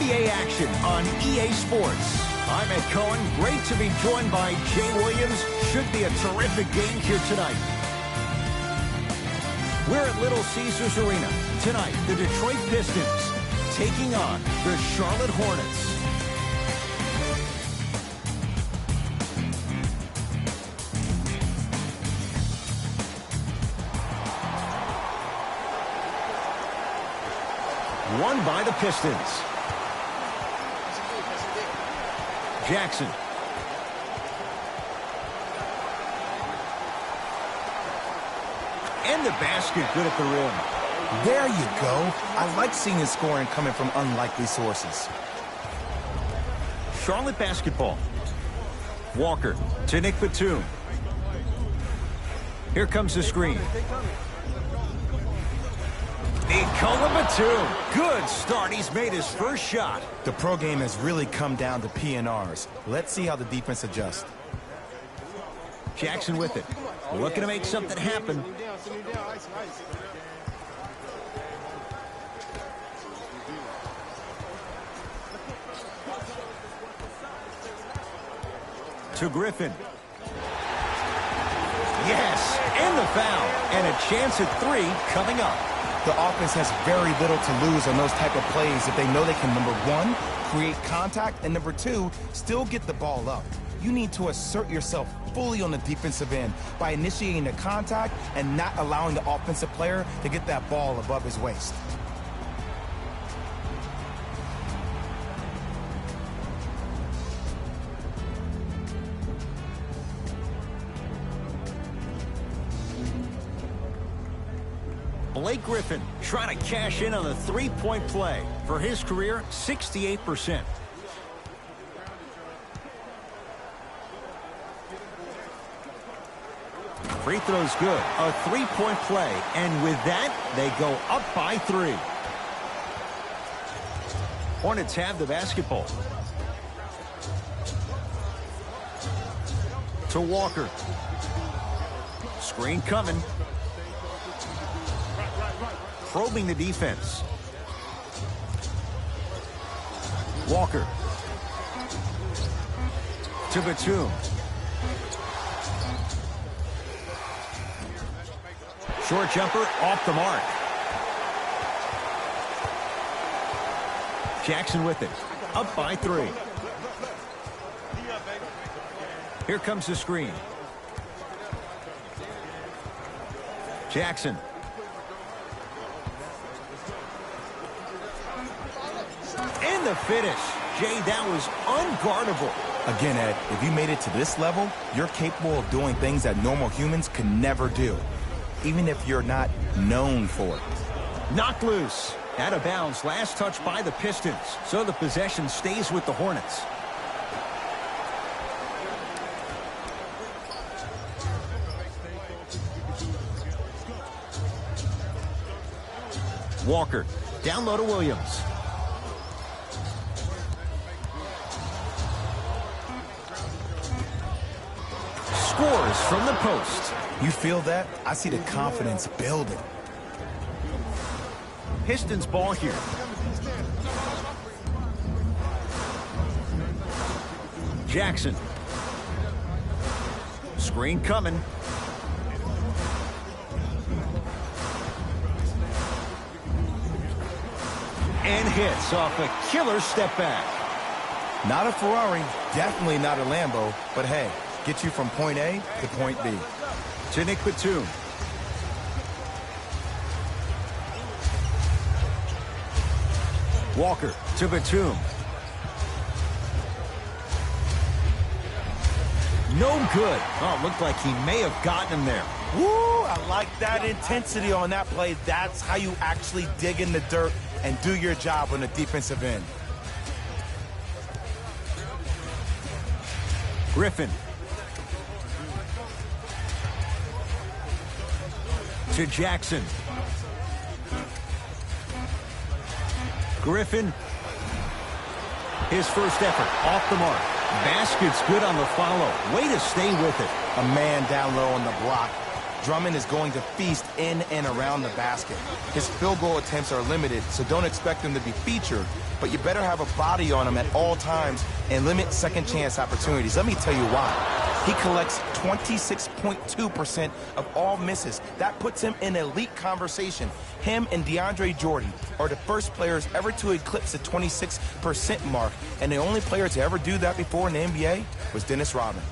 NBA action on EA Sports. I'm Ed Cohen. Great to be joined by Jay Williams. Should be a terrific game here tonight. We're at Little Caesars Arena. Tonight, the Detroit Pistons taking on the Charlotte Hornets. Won by the Pistons. Jackson. And the basket good at the rim. There you go. I like seeing his scoring coming from unlikely sources. Charlotte basketball. Walker to Nick Batum. Here comes the screen. Nikola Batum. Good start. He's made his first shot. The pro game has really come down to P&Rs. Let's see how the defense adjusts. Jackson with it. Looking to make something happen. To Griffin. Yes, and the foul. And a chance at three coming up. The offense has very little to lose on those type of plays if they know they can, number one, create contact, and number two, still get the ball up. You need to assert yourself fully on the defensive end by initiating the contact and not allowing the offensive player to get that ball above his waist. Blake Griffin trying to cash in on the three-point play. For his career, 68%. Free throw's good. A three-point play. And with that, they go up by 3. Hornets have the basketball. To Walker. Screen coming. Probing the defense. Walker. To Batum. Short jumper off the mark. Jackson with it. Up by 3. Here comes the screen. Jackson. And the finish. Jay, that was unguardable. Again, Ed, if you made it to this level, you're capable of doing things that normal humans could never do, even if you're not known for it. Knocked loose. Out of bounds. Last touch by the Pistons. So the possession stays with the Hornets. Walker. Down low to Williams. Scores from the post. You feel that? I see the confidence building. Pistons ball here. Jackson. Screen coming. And hits off a killer step back. Not a Ferrari, definitely not a Lambo, but hey, get you from point A to point B. To Nick Batum. Walker to Batum. No good. Oh, it looked like he may have gotten him there. Woo! I like that intensity on that play. That's how you actually dig in the dirt and do your job on the defensive end. Griffin. To Jackson. Griffin. His first effort off the mark. Basket's good on the follow. Way to stay with it. A man down low on the block. Drummond is going to feast in and around the basket. His field goal attempts are limited, so don't expect him to be featured, but you better have a body on him at all times and limit second chance opportunities. Let me tell you why. He collects 26.2% of all misses. That puts him in elite conversation. Him and DeAndre Jordan are the first players ever to eclipse the 26% mark, and the only player to ever do that before in the NBA was Dennis Rodman.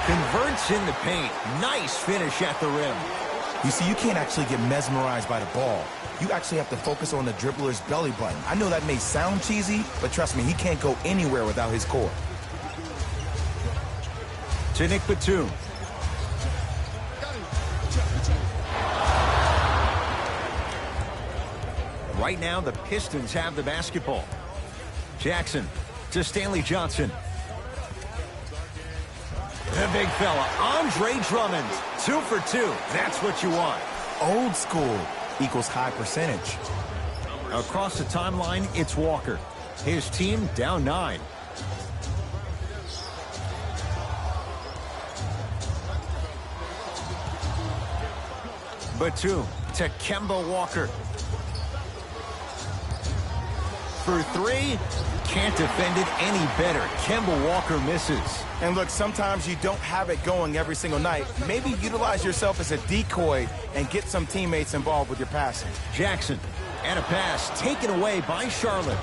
Converts in the paint. Nice finish at the rim. You see, you can't actually get mesmerized by the ball. You actually have to focus on the dribbler's belly button. I know that may sound cheesy, but trust me, he can't go anywhere without his core. To Nick Batum. Right now, the Pistons have the basketball. Jackson to Stanley Johnson. The big fella, Andre Drummond. 2 for 2. That's what you want. Old school equals high percentage. Across the timeline, it's Walker. His team down 9. Batum to Kemba Walker. For 3, can't defend it any better. Kemba Walker misses. And look, sometimes you don't have it going every single night. Maybe utilize yourself as a decoy and get some teammates involved with your passing. Jackson, and a pass taken away by Charlotte.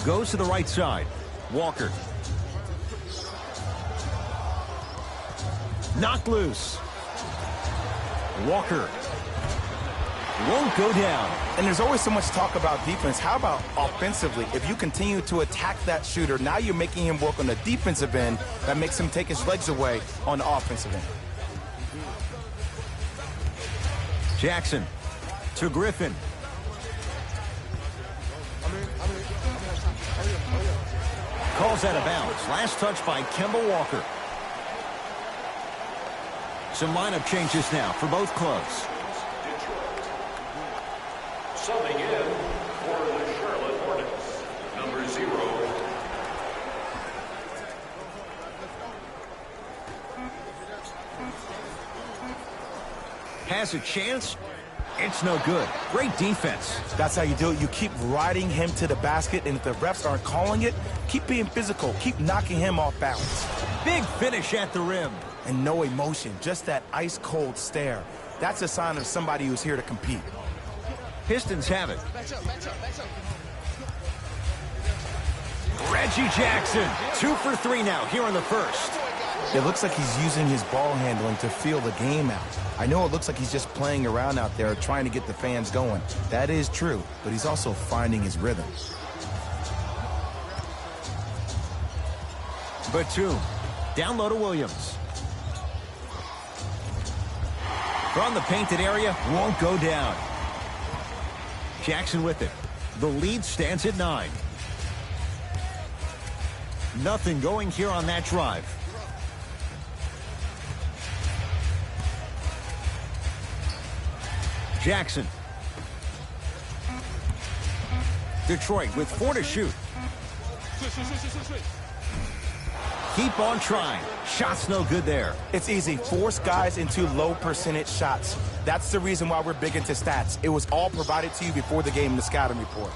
Goes to the right side. Walker. Knocked loose. Walker. Won't go down. And there's always so much talk about defense. How about offensively? If you continue to attack that shooter, now you're making him work on the defensive end. That makes him take his legs away on the offensive end. Jackson to Griffin. Calls out of bounds. Last touch by Kemba Walker. Some lineup changes now for both clubs. Subbing in for the Charlotte Hornets, number 0. Has a chance. It's no good. Great defense. That's how you do it. You keep riding him to the basket, and if the refs aren't calling it, keep being physical. Keep knocking him off balance. Big finish at the rim. And no emotion, just that ice-cold stare. That's a sign of somebody who's here to compete. Pistons have it. Reggie Jackson, 2 for 3 now here in the first. It looks like he's using his ball handling to feel the game out. I know it looks like he's just playing around out there trying to get the fans going. That is true, but he's also finding his rhythm. Batum, down low to Williams. From the painted area, won't go down. Jackson with it. The lead stands at 9. Nothing going here on that drive. Jackson. Detroit with 4 to shoot. Keep on trying. Shots no good there. It's easy. Force guys into low percentage shots. That's the reason why we're big into stats. It was all provided to you before the game in the scouting report.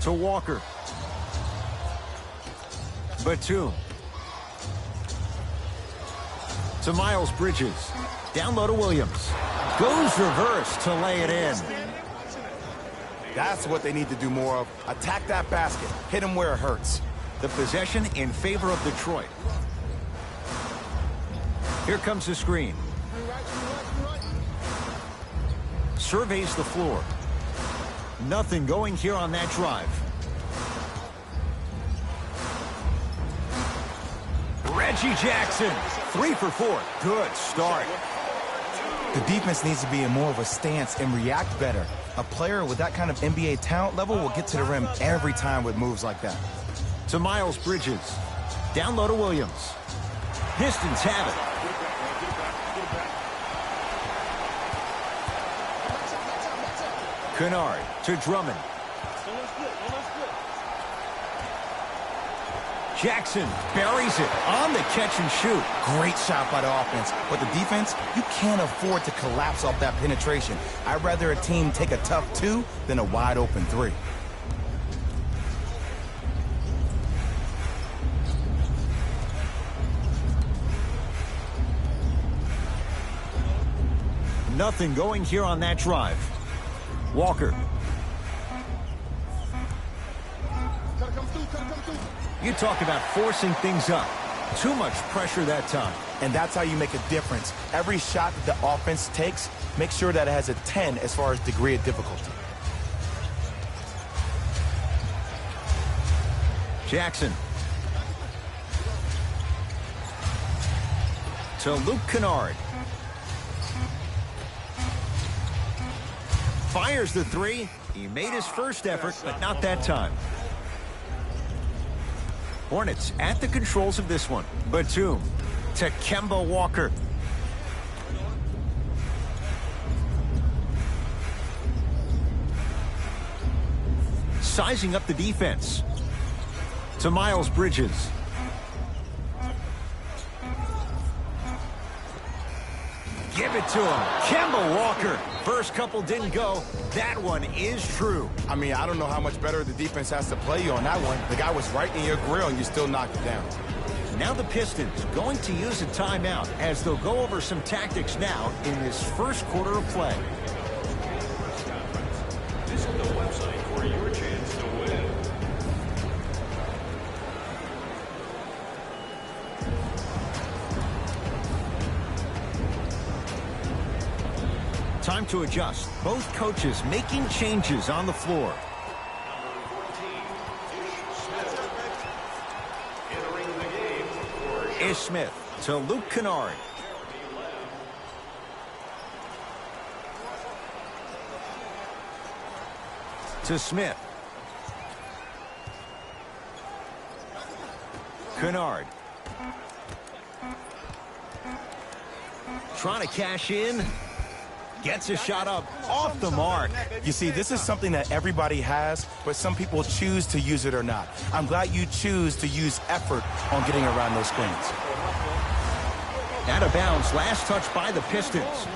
To Walker. Batum. To Miles Bridges. Down low to Williams. Goes reverse to lay it in. That's what they need to do more of. Attack that basket. Hit him where it hurts. The possession in favor of Detroit. Here comes the screen. Surveys the floor. Nothing going here on that drive. Reggie Jackson, 3 for 4. Good start. The defense needs to be in more of a stance and react better. A player with that kind of NBA talent level will get to the rim every time with moves like that. To Miles Bridges. Down low to Williams. Pistons have it. Kennard to Drummond. Jackson buries it on the catch and shoot. Great shot by the offense, but the defense, you can't afford to collapse off that penetration. I'd rather a team take a tough 2 than a wide open 3. Nothing going here on that drive. Walker. You talk about forcing things up. Too much pressure that time. And that's how you make a difference. Every shot that the offense takes, make sure that it has a 10 as far as degree of difficulty. Jackson. To Luke Kennard. Fires the 3. He made his first effort, but not that time. Hornets at the controls of this one. Batum to Kemba Walker. Sizing up the defense. To Miles Bridges. Give it to him. Kemba Walker. First couple didn't go. That one is true. I mean, I don't know how much better the defense has to play you on that one. The guy was right in your grill and you still knocked it down. Now the Pistons going to use a timeout as they'll go over some tactics now in this first quarter of play. Visit the website for your chance to win. Time to adjust. Both coaches making changes on the floor. Number 14, Ish Smith. Entering the game for Ish Smith to Luke Kennard. To Smith. Kennard. Trying to cash in. Gets a shot up off the mark. You see, this is something that everybody has, but some people choose to use it or not. I'm glad you choose to use effort on getting around those screens. Out of bounds, last touch by the Pistons.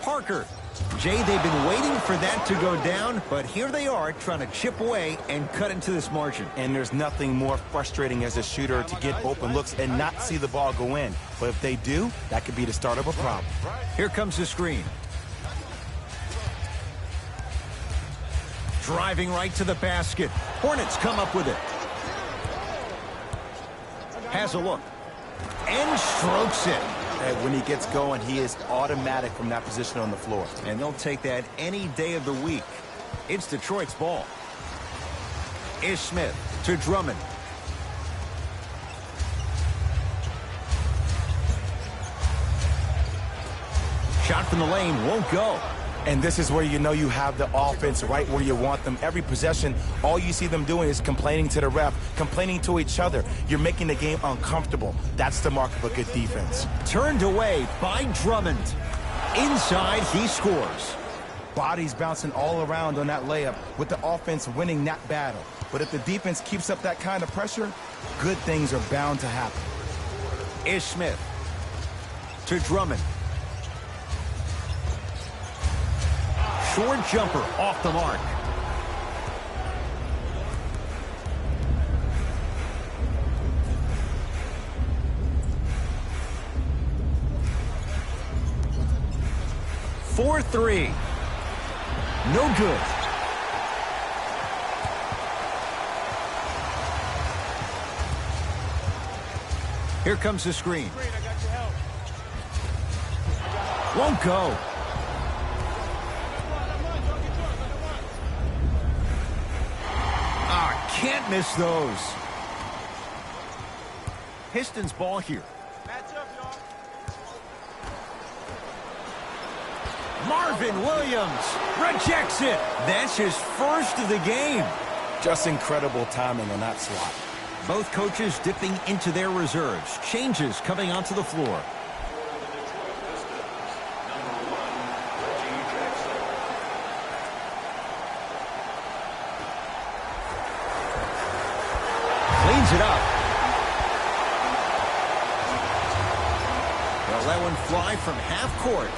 Parker. Jay, they've been waiting for that to go down, but here they are trying to chip away and cut into this margin. And there's nothing more frustrating as a shooter to get open looks and not see the ball go in. But if they do, that could be the start of a problem. Here comes the screen. Driving right to the basket. Hornets come up with it. Has a look. And strokes it. And when he gets going, he is automatic from that position on the floor. And they'll take that any day of the week. It's Detroit's ball. Ish Smith to Drummond. Shot from the lane won't go. And this is where you know you have the offense right where you want them. Every possession, all you see them doing is complaining to the ref, complaining to each other. You're making the game uncomfortable. That's the mark of a good defense. Turned away by Drummond. Inside, he scores. Bodies bouncing all around on that layup with the offense winning that battle. But if the defense keeps up that kind of pressure, good things are bound to happen. Ish Smith to Drummond. Short jumper off the mark. For 3. No good. Here comes the screen. Won't go. Can't miss those. Pistons ball here. Marvin Williams rejects it. That's his first of the game. Just incredible timing on that swat. Both coaches dipping into their reserves. Changes coming onto the floor. Cleans it up. They'll let one fly from half court.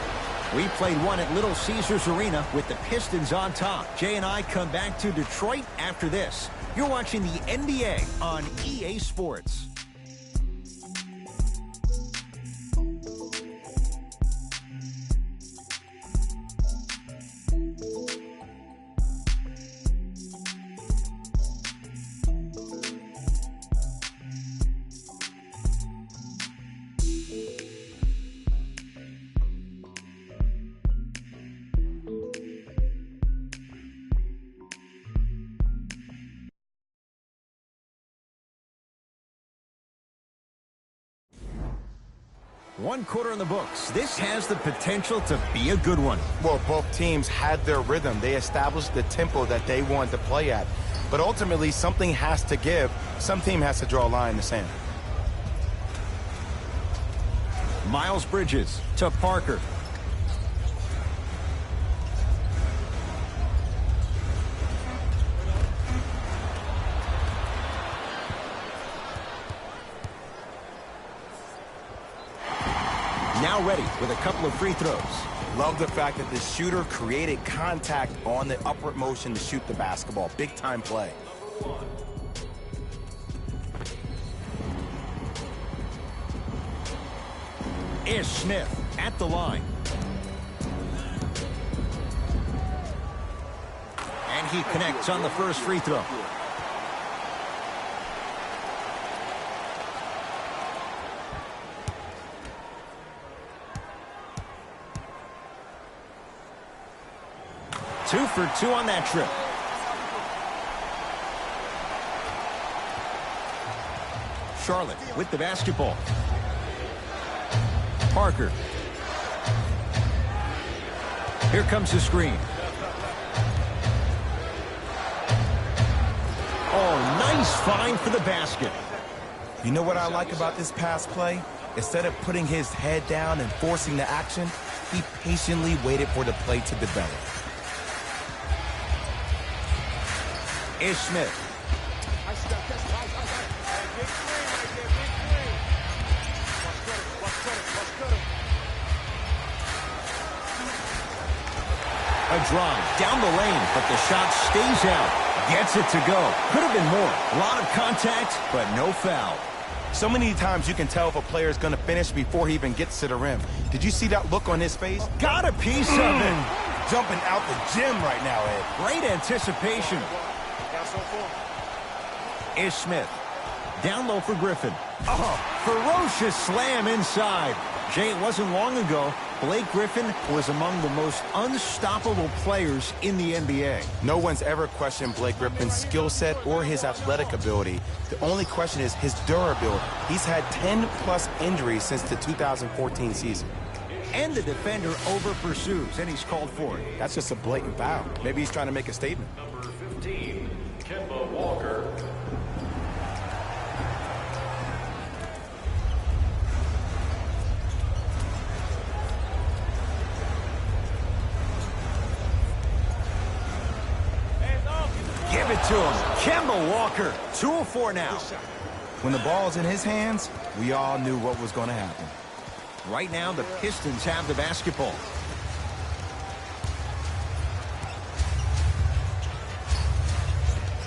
We played one at Little Caesars Arena with the Pistons on top. Jay and I come back to Detroit after this. You're watching the NBA on EA Sports. One quarter in the books. This has the potential to be a good one. Well, both teams had their rhythm. They established the tempo that they wanted to play at. But ultimately, something has to give. Some team has to draw a line in the sand. Miles Bridges to Parker. Now ready with a couple of free throws. Love the fact that the shooter created contact on the upward motion to shoot the basketball. Big time play. Ish Smith at the line. And he connects on the first free throw. Two for two on that trip. Charlotte with the basketball. Parker. Here comes the screen. Oh, nice find for the basket. You know what I like about this pass play? Instead of putting his head down and forcing the action, he patiently waited for the play to develop. Ish Smith. A drive down the lane, but the shot stays out. Gets it to go. Could have been more. A lot of contact, but no foul. So many times you can tell if a player is going to finish before he even gets to the rim. Did you see that look on his face? Got a piece of it. Jumping out the gym right now, Ed. Great anticipation. Ish Smith. Down low for Griffin. Oh, ferocious slam inside. Jay, it wasn't long ago. Blake Griffin was among the most unstoppable players in the NBA. No one's ever questioned Blake Griffin's skill set or his athletic ability. The only question is his durability. He's had 10-plus injuries since the 2014 season. And the defender over-pursues, and he's called for it. That's just a blatant foul. Maybe he's trying to make a statement. Number 15, Kemba Walker. Give it to him. Kemba Walker, 2 of 4 now. When the ball's in his hands, we all knew what was going to happen. Right now, the Pistons have the basketball.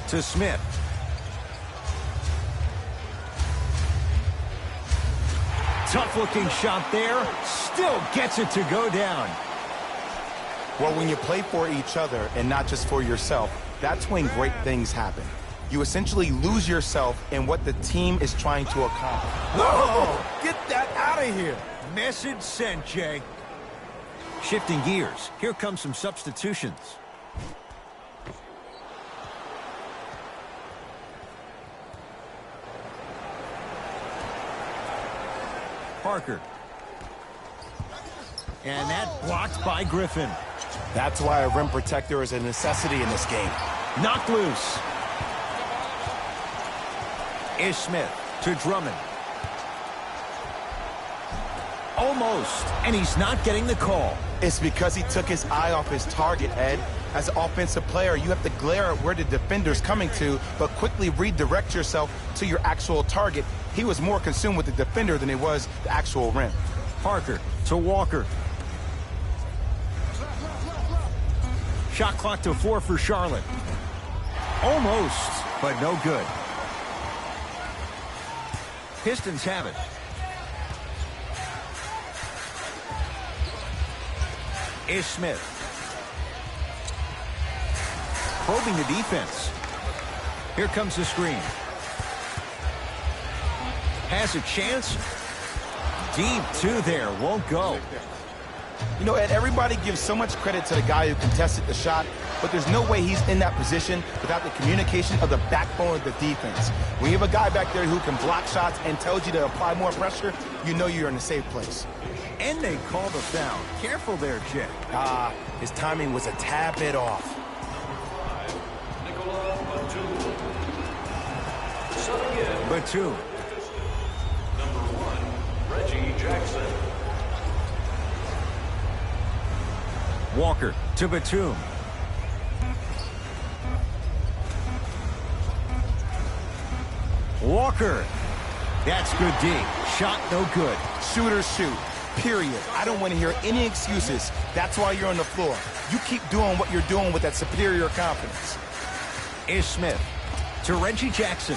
To Smith. Tough-looking shot there. Still gets it to go down. Well, when you play for each other and not just for yourself, that's when great things happen. You essentially lose yourself in what the team is trying to accomplish. Whoa! Get that out of here. Message sent, Jay. Shifting gears. Here comes some substitutions. Parker. And that blocked by Griffin. That's why a rim protector is a necessity in this game. Knocked loose. Ish Smith to Drummond. Almost, and he's not getting the call. It's because he took his eye off his target, Ed. As an offensive player, you have to glare at where the defender's coming to, but quickly redirect yourself to your actual target. He was more consumed with the defender than he was the actual rim. Parker to Walker. Shot clock to 4 for Charlotte. Almost, but no good. Pistons have it. Ish Smith. Probing the defense. Here comes the screen. Has a chance. Deep two there. Won't go. You know, Ed, everybody gives so much credit to the guy who contested the shot, but there's no way he's in that position without the communication of the backbone of the defense. When you have a guy back there who can block shots and tells you to apply more pressure, you know you're in a safe place. And they call the foul. Careful there, Jay. His timing was a tad bit off. Batum. Number 1, Reggie Jackson. Walker to Batum. Walker. That's good D. Shot no good. Shooters shoot. Period. I don't want to hear any excuses. That's why you're on the floor. You keep doing what you're doing with that superior confidence. Ish Smith to Reggie Jackson.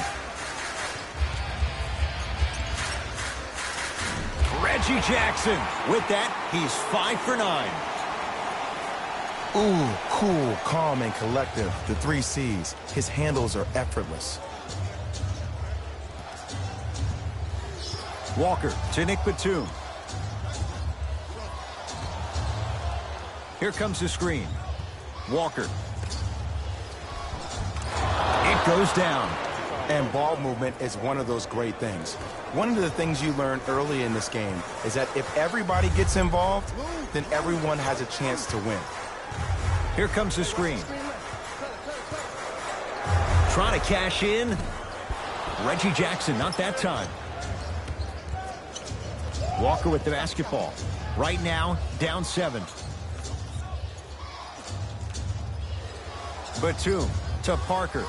Reggie Jackson. With that, he's 5 for 9. Ooh, cool, calm, and collective. The 3 C's. His handles are effortless. Walker to Nick Batum. Here comes the screen. Walker. It goes down. And ball movement is one of those great things. One of the things you learn early in this game is that if everybody gets involved, then everyone has a chance to win. Here comes the screen. Trying to cash in. Reggie Jackson, not that time. Walker with the basketball. Right now, down 7. Batum to Parker.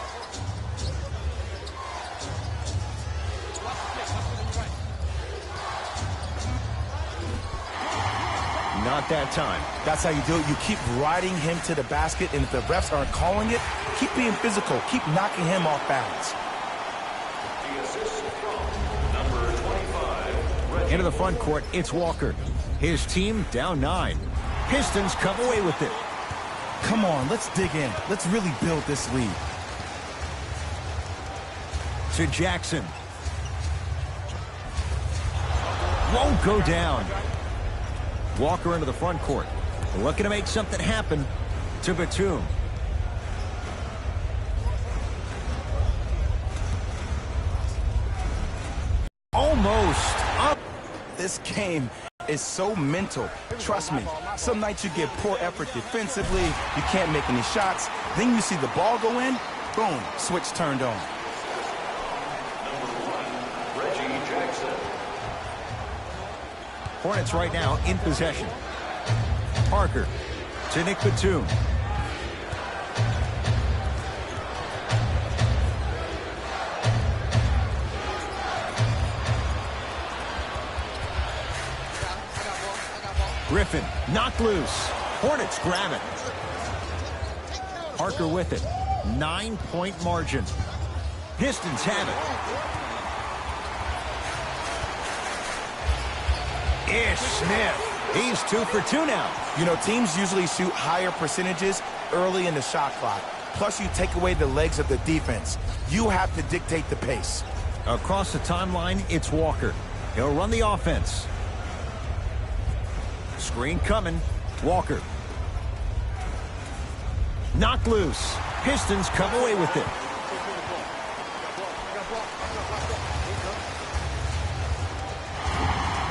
Not that time. That's how you do it. You keep riding him to the basket, and if the refs aren't calling it, keep being physical. Keep knocking him off balance. The assist from number 25, Into the front court, it's Walker. His team down 9. Pistons come away with it. Come on, let's dig in. Let's really build this lead. To Jackson. Won't go down. Walker into the front court. Looking to make something happen. To Batum. Almost up. This game is so mental. Trust me, some nights you get poor effort defensively, you can't make any shots, then you see the ball go in, boom, switch turned on. number 1, Reggie Jackson. Hornets right now in possession. Parker to Nick Batum. Griffin knocked loose. Hornets grab it. Parker with it. 9-point margin. Pistons have it. Ish Smith. He's 2 for 2 now. You know, teams usually shoot higher percentages early in the shot clock. Plus, you take away the legs of the defense. You have to dictate the pace. Across the timeline, it's Walker. He'll run the offense. Screen coming. Walker. Knocked loose. Pistons come away with it.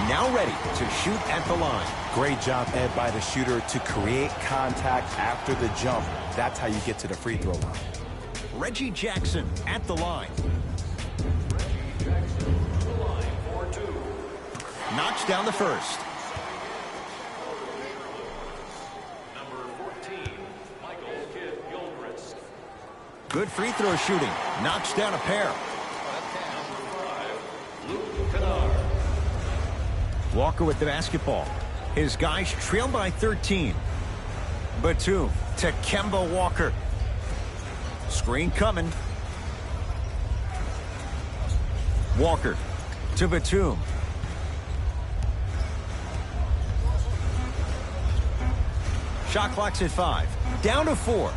Now ready to shoot at the line. Great job, Ed, by the shooter to create contact after the jump. That's how you get to the free throw line. Reggie Jackson at the line. knocks down the first. Number 14, Michael Kidd-Gilchrist. Good free throw shooting. Knocks down a pair. Luke Kennard. Walker with the basketball. His guys trail by 13. Batum to Kemba Walker. Screen coming. Walker to Batum. Shot clock's at 5. Down to 4.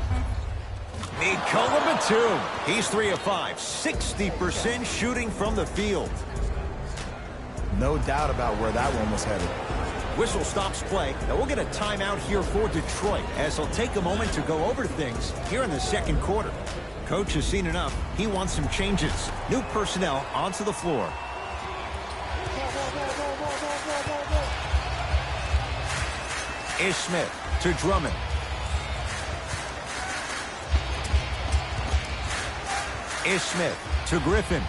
Nikola Batum. He's 3 of 5. 60% shooting from the field. No doubt about where that one was headed. Whistle stops play. Now we'll get a timeout here for Detroit as they'll take a moment to go over things here in the second quarter. Coach has seen enough. He wants some changes. New personnel onto the floor. Ish Smith to Drummond. Ish Smith to Griffin.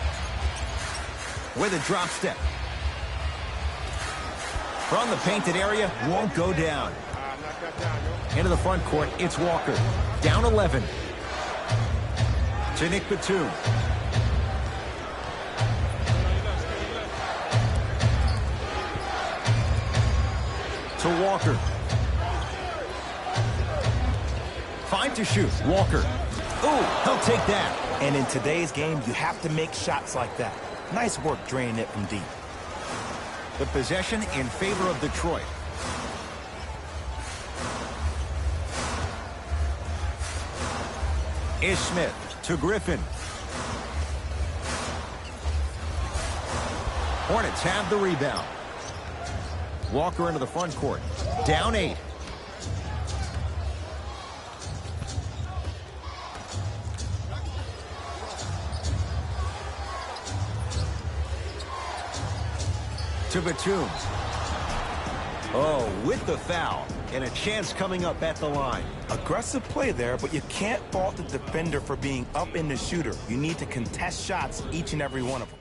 With a drop step. From the painted area, won't go down. Into the front court, it's Walker. Down 11. To Nick Batum. To Walker. 5 to shoot. Walker. Ooh, he'll take that. And in today's game, you have to make shots like that. Nice work draining it from deep. The possession in favor of Detroit. Ish Smith to Griffin. Hornets have the rebound. Walker into the front court. Down 8. To Batum. Oh, with the foul. And a chance coming up at the line. Aggressive play there, but you can't fault the defender for being up in the shooter. You need to contest shots, each and every one of them.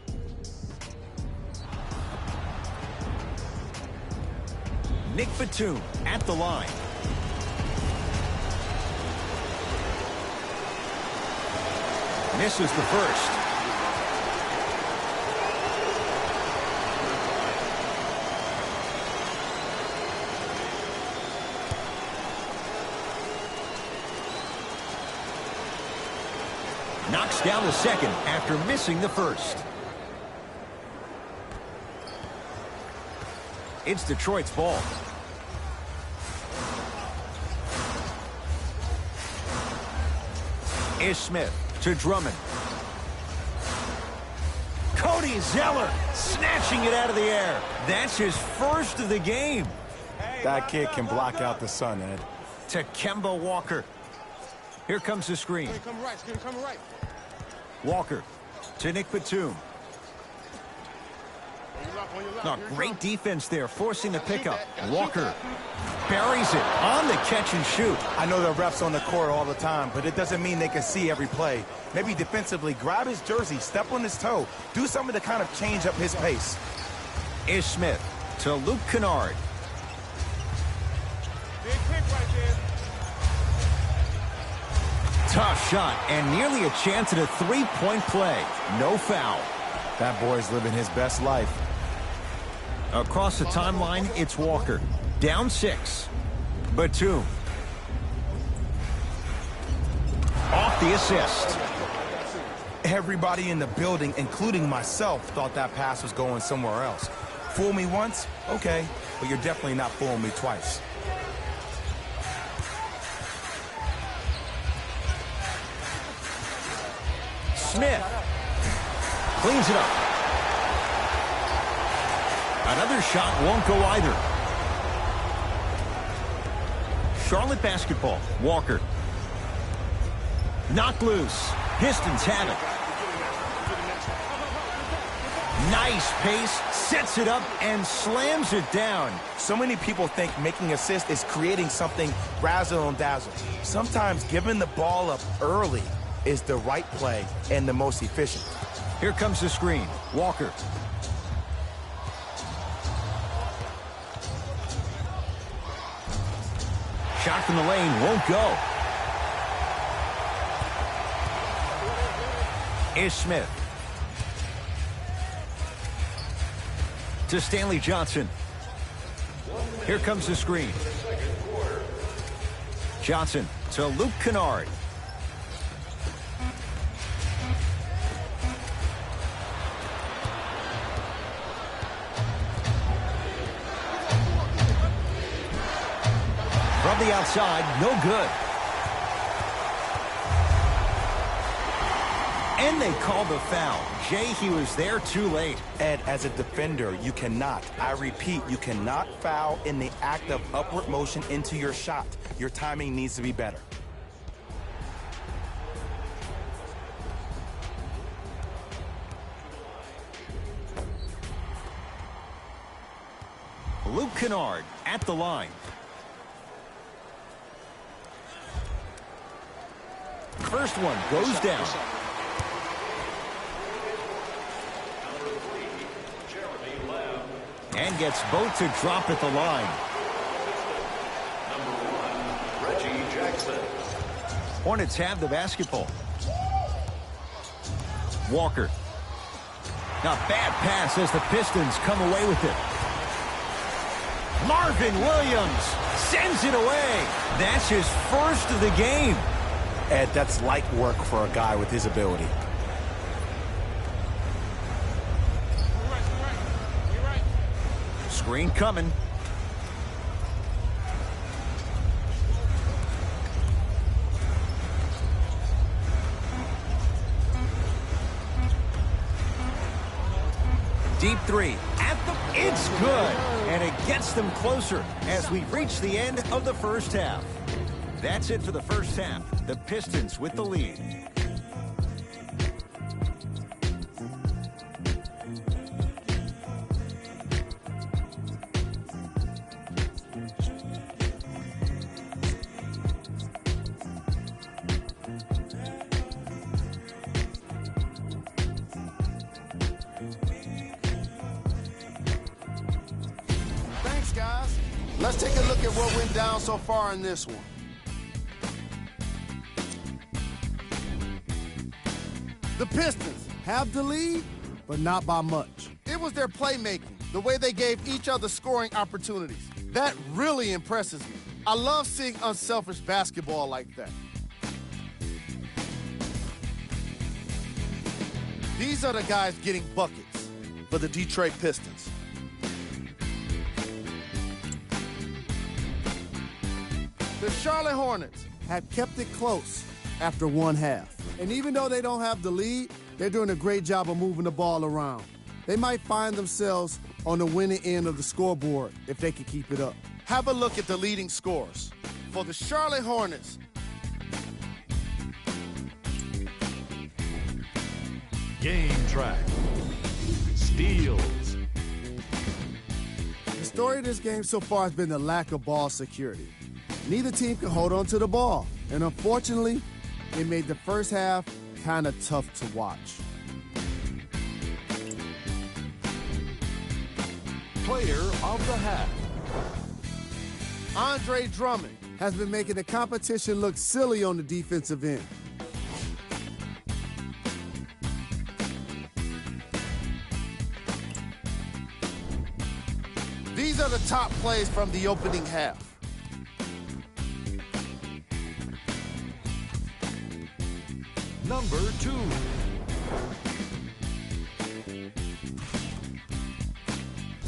Nick Batum at the line. Misses the first. Knocks down the second after missing the first. It's Detroit's ball. Ish Smith to Drummond. Cody Zeller snatching it out of the air. That's his first of the game. That kid can block out the sun, Ed. To Kemba Walker. Here comes the screen. Come right. Walker to Nick Batum. No, great defense there, forcing the pickup. Walker buries it on the catch and shoot. I know the refs on the court all the time, but it doesn't mean they can see every play. Maybe defensively, grab his jersey, step on his toe, do something to kind of change up his pace. Ish Smith to Luke Kennard. Big pick right there. Tough shot and nearly a chance at a three-point play. No foul. That boy's living his best life. Across the timeline, it's Walker. Down 6. Batum. Off the assist. Everybody in the building, including myself, thought that pass was going somewhere else. Fool me once? Okay, but you're definitely not fooling me twice. Smith cleans it up. Another shot won't go either. Charlotte basketball. Walker. Knocked loose. Pistons have it. Nice pace. Sets it up and slams it down. So many people think making assists is creating something razzle and dazzle. Sometimes giving the ball up early is the right play and the most efficient. Here comes the screen. Walker. Shot from the lane won't go. Ish Smith. To Stanley Johnson. Here comes the screen. Johnson to Luke Kennard. From the outside, no good. And they called the foul. Jay, he was there too late. Ed, as a defender, you cannot, I repeat, you cannot foul in the act of upward motion into your shot. Your timing needs to be better. Luke Kennard at the line. First one goes down. And gets both to drop at the line. Number 1, Reggie Jackson. Hornets have the basketball. Walker. Now bad pass as the Pistons come away with it. Marvin Williams sends it away. That's his first of the game. Ed, that's light work for a guy with his ability. Screen coming. Deep three. It's good. And it gets them closer as we reach the end of the first half. That's it for the first half. The Pistons with the lead. Thanks, guys. Let's take a look at what went down so far in this one. The Pistons have the lead, but not by much. It was their playmaking, the way they gave each other scoring opportunities. That really impresses me. I love seeing unselfish basketball like that. These are the guys getting buckets for the Detroit Pistons. The Charlotte Hornets have kept it close after one half. And even though they don't have the lead, they're doing a great job of moving the ball around. They might find themselves on the winning end of the scoreboard if they can keep it up. Have a look at the leading scores. For the Charlotte Hornets, Game track. Steals. the story of this game so far has been the lack of ball security. Neither team can hold on to the ball, and unfortunately, it made the first half kind of tough to watch. Player of the half. Andre Drummond has been making the competition look silly on the defensive end. These are the top plays from the opening half. Number 2.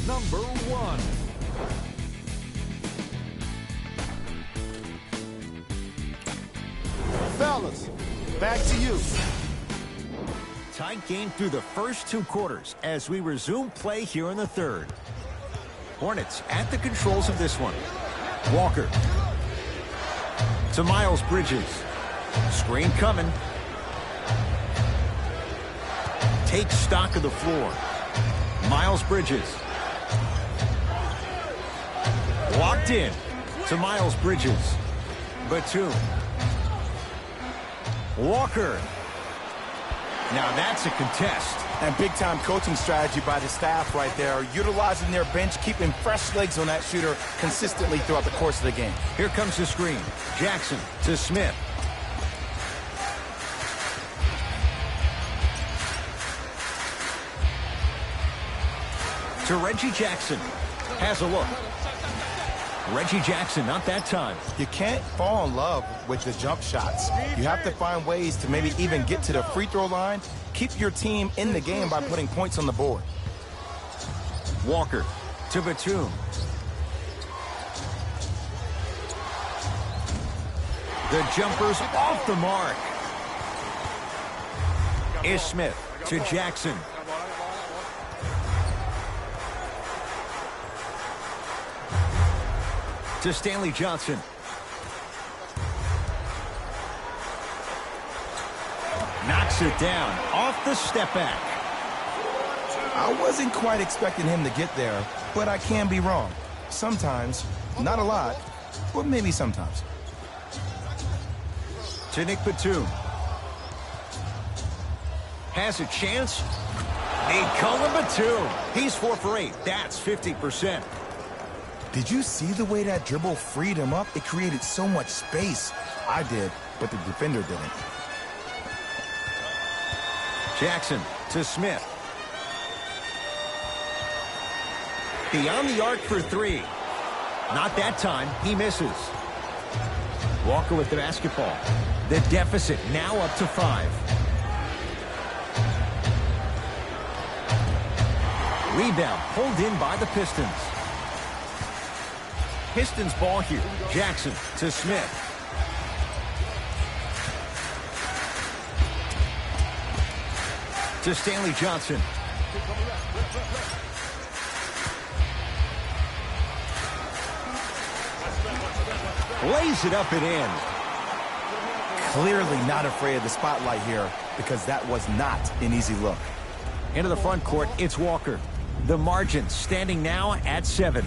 Number 1. Fellas, back to you. Tight game through the first two quarters as we resume play here in the third. Hornets at the controls of this one. Walker. To Miles Bridges. Screen coming. Take stock of the floor. Miles Bridges. Locked in to Miles Bridges. Batum. Walker. Now that's a contest. And big-time coaching strategy by the staff right there, utilizing their bench, keeping fresh legs on that shooter consistently throughout the course of the game. Here comes the screen. Jackson to Smith. To Reggie Jackson. Has a look. Reggie Jackson, not that time. You can't fall in love with the jump shots. You have to find ways to maybe even get to the free throw line, keep your team in the game by putting points on the board. Walker to Batum. The jumper's off the mark. Ish Smith to Jackson. To Stanley Johnson. Knocks it down off the step back. I wasn't quite expecting him to get there, but I can be wrong. Sometimes, not a lot, but maybe sometimes. To Nick Batum. Has a chance. Nicola Batum. He's 4 for 8. That's 50%. Did you see the way that dribble freed him up? It created so much space. I did, but the defender didn't. Jackson to Smith. Beyond the arc for 3. Not that time. He misses. Walker with the basketball. The deficit now up to 5. Rebound pulled in by the Pistons. Pistons ball here. Jackson to Smith. To Stanley Johnson. Lays it up and in. Clearly not afraid of the spotlight here because that was not an easy look. Into the front court, it's Walker. The margin standing now at 7.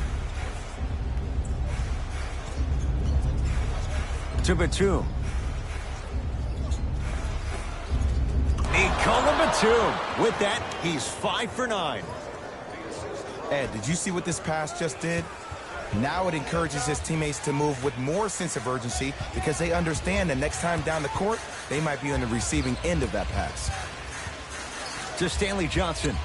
To Batum. Nicola Batum. With that, he's 5 for 9. Ed, did you see what this pass just did? Now it encourages his teammates to move with more sense of urgency because they understand that next time down the court, they might be on the receiving end of that pass. To Stanley Johnson.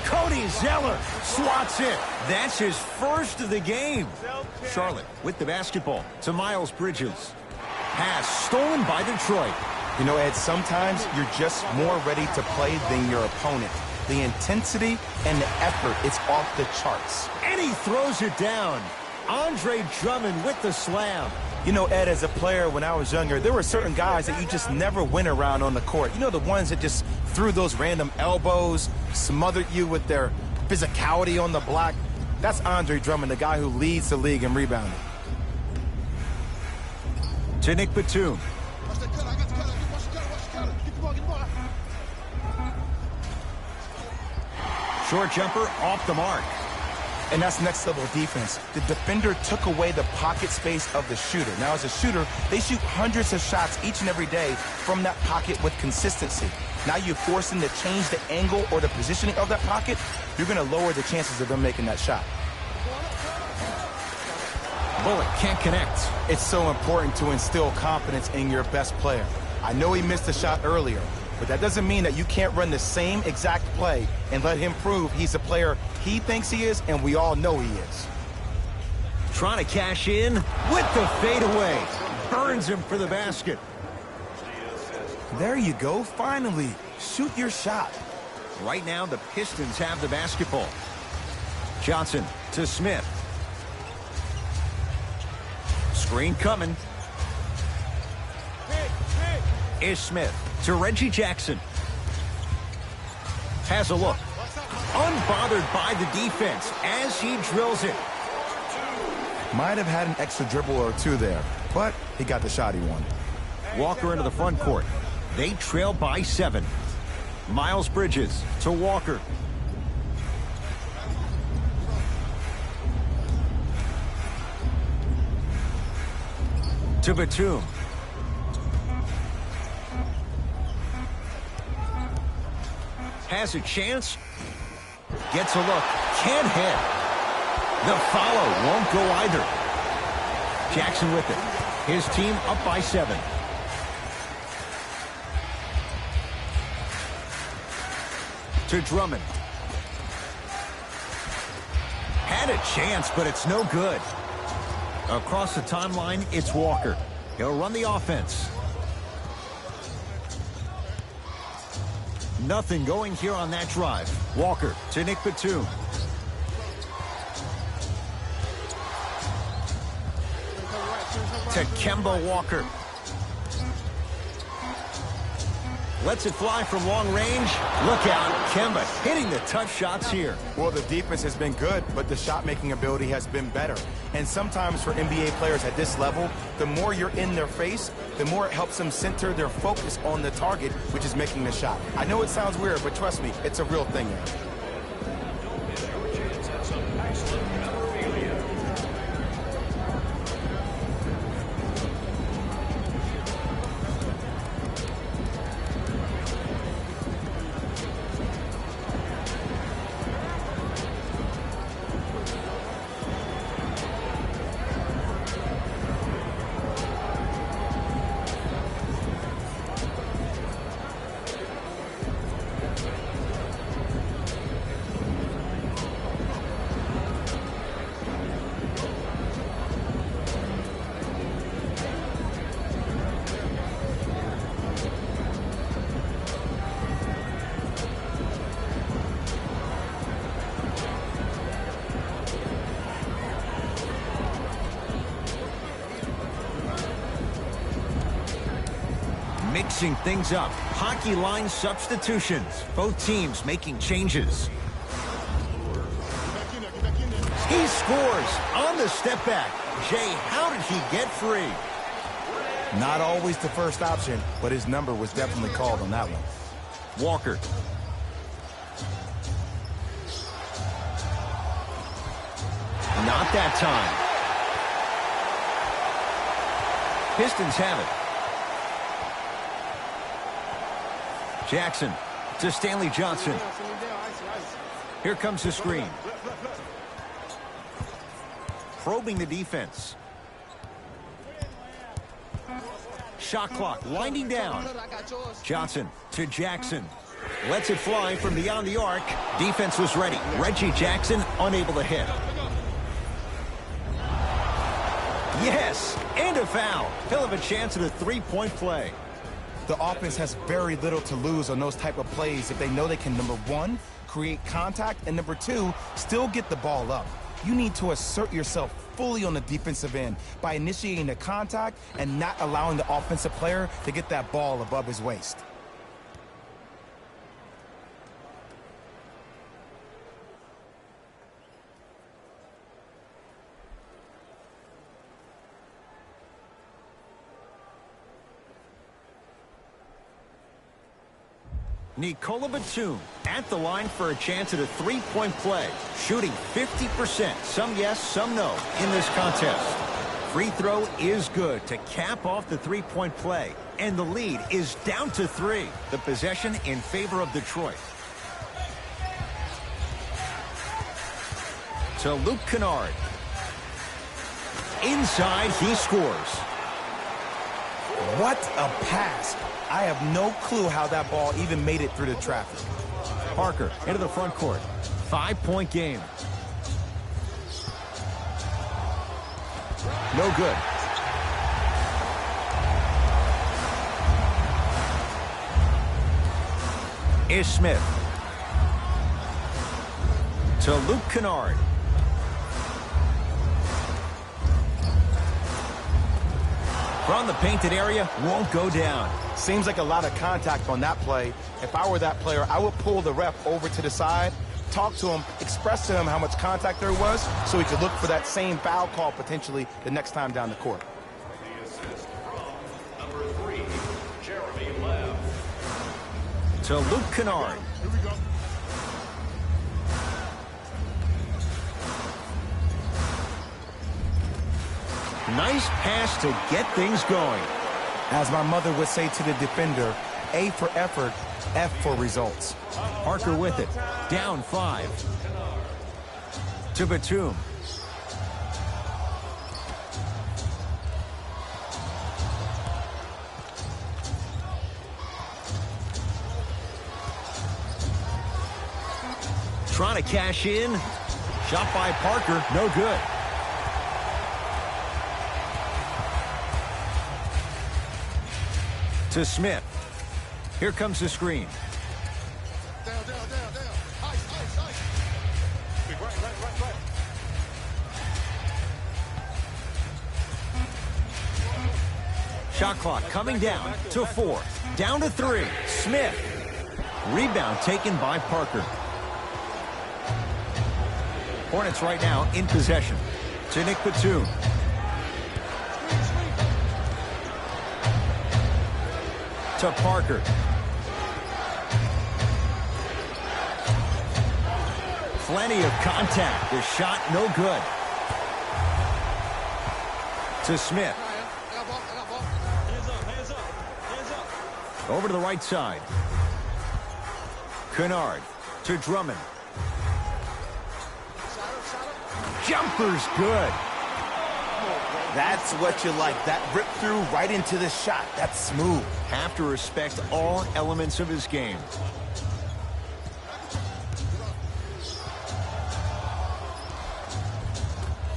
Cody Zeller swats it. That's his first of the game. Charlotte with the basketball to Miles Bridges. Pass stolen by Detroit. You know, Ed, sometimes you're just more ready to play than your opponent. The intensity and the effort, it's off the charts. And he throws it down. Andre Drummond with the slam. You know, Ed, as a player, when I was younger, there were certain guys that you just never went around on the court. You know, the ones that just threw those random elbows, smothered you with their physicality on the block. That's Andre Drummond, the guy who leads the league in rebounding. To Nick Batum. Short jumper off the mark. And that's next level defense. The defender took away the pocket space of the shooter. Now, as a shooter, they shoot hundreds of shots each and every day from that pocket with consistency. Now you force them to change the angle or the positioning of that pocket, you're going to lower the chances of them making that shot. Bullock can't connect. It's so important to instill confidence in your best player. I know he missed a shot earlier, but that doesn't mean that you can't run the same exact play and let him prove he's a player he thinks he is, and we all know he is. Trying to cash in with the fadeaway. Burns him for the basket. There you go. Finally, shoot your shot. Right now, the Pistons have the basketball. Johnson to Smith. Screen coming. Ish Smith to Reggie Jackson. Has a look. Unbothered by the defense as he drills it. Might have had an extra dribble or two there, but he got the shot he wanted. Walker into the front court. They trail by 7. Miles Bridges to Walker. To Batum. has a chance. Gets a look. Can't hit. The follow won't go either. Jackson with it. His team up by 7. To Drummond. Had a chance, but it's no good. Across the timeline, it's Walker. He'll run the offense. Nothing going here on that drive. Walker to Nick Batum. To Kemba Walker. Lets it fly from long range. Look out, Kemba hitting the tough shots here. Well, the defense has been good, but the shot-making ability has been better. And sometimes for NBA players at this level, the more you're in their face, the more it helps them center their focus on the target, which is making the shot. I know it sounds weird, but trust me, it's a real thing. Mixing things up. Hockey line substitutions. Both teams making changes. He scores on the step back. Jay, how did he get free? Not always the first option, but his number was definitely called on that one. Walker. Not that time. Pistons have it. Jackson to Stanley Johnson. Here comes the screen. Probing the defense. Shot clock winding down. Johnson to Jackson. Lets it fly from beyond the arc. Defense was ready. Reggie Jackson unable to hit. Yes, and a foul. He'll have a chance at a three-point play. The offense has very little to lose on those type of plays if they know they can, number one, create contact, and number two, still get the ball up. You need to assert yourself fully on the defensive end by initiating the contact and not allowing the offensive player to get that ball above his waist. Nikola Batum at the line for a chance at a three-point play. Shooting 50%. Some yes, some no in this contest. Free throw is good to cap off the three-point play. And the lead is down to 3. The possession in favor of Detroit. To Luke Kennard. Inside, he scores. What a pass. I have no clue how that ball even made it through the traffic. Parker into the front court. 5-point game. No good. Ish Smith. To Luke Kennard. From the painted area, won't go down. Seems like a lot of contact on that play. If I were that player, I would pull the ref over to the side, talk to him, express to him how much contact there was so he could look for that same foul call potentially the next time down the court. The assist from number 3, Jeremy Lamb. To Luke Kennard. Here we go. Nice pass to get things going. As my mother would say to the defender, A for effort, F for results. Parker with it. Down 5. To Batum. Trying to cash in. Shot by Parker. No good. To Smith. Here comes the screen. Down. Ice. Right. Shot clock coming down to 4. Down to 3. Smith. Rebound taken by Parker. Hornets right now in possession. To Nick Batum. To Parker. Plenty of contact. The shot no good. To Smith. Hands up. Over to the right side. Kennard to Drummond. Jumper's good. That's what you like. That rip through right into the shot. That's smooth. Have to respect all elements of his game.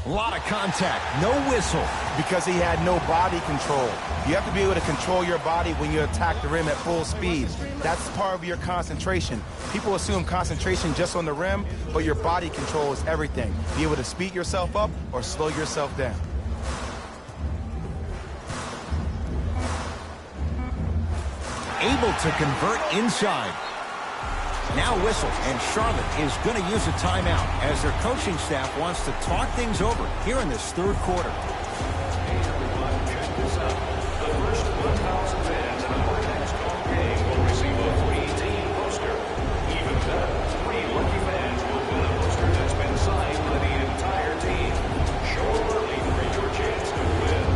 A lot of contact. No whistle. Because he had no body control. You have to be able to control your body when you attack the rim at full speed. That's part of your concentration. People assume concentration just on the rim, but your body control is everything. Be able to speed yourself up or slow yourself down. Able to convert inside. Now whistle, and Charlotte is going to use a timeout as their coaching staff wants to talk things over here in this third quarter. Hey everyone, check this out. The first 1,000 fans in our next home game will receive a free team poster. Even better, 3 lucky fans will win a poster that's been signed by the entire team. Show up early for your chance to win.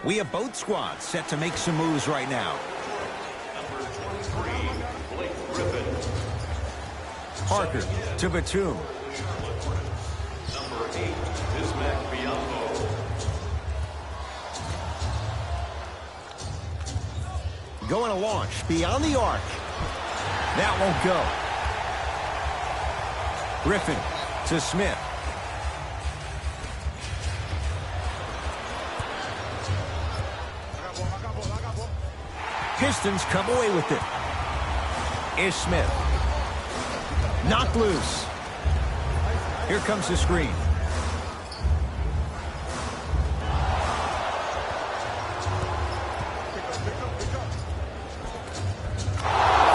We have both squads set to make some moves right now. Number 23, Blake Griffin. Parker to Batum. Charlotte Hornets. Number 8, Bismack Biyombo. Going to launch beyond the arc. That won't go. Griffin to Smith. Pistons come away with it. Is Smith. Knocked loose. Here comes the screen.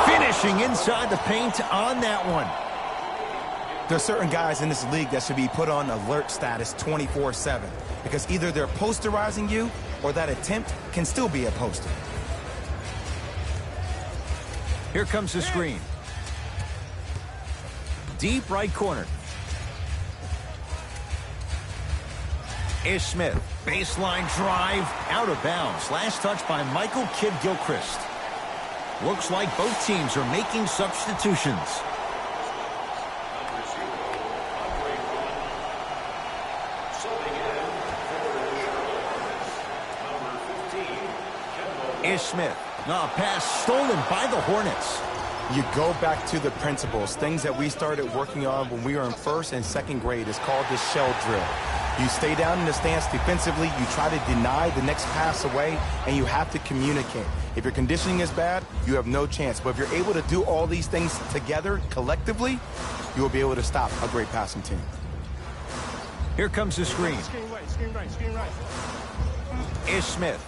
Finishing inside the paint on that one. There's certain guys in this league that should be put on alert status 24/7 because either they're posterizing you or that attempt can still be a poster. Here comes the screen. Deep right corner. Is Smith. Baseline drive. Out of bounds. Last touch by Michael Kidd-Gilchrist. Looks like both teams are making substitutions. Number 0, Andre Drummond. Subbing in for the Charlotte Hornets. Number 15, Kemba. Is Smith. No, pass stolen by the Hornets. You go back to the principles, things that we started working on when we were in first and second grade. It's called the shell drill. You stay down in the stance defensively, you try to deny the next pass away, and you have to communicate. If your conditioning is bad, you have no chance. But if you're able to do all these things together, collectively, you will be able to stop a great passing team. Here comes the screen. Screen right. Ish Smith.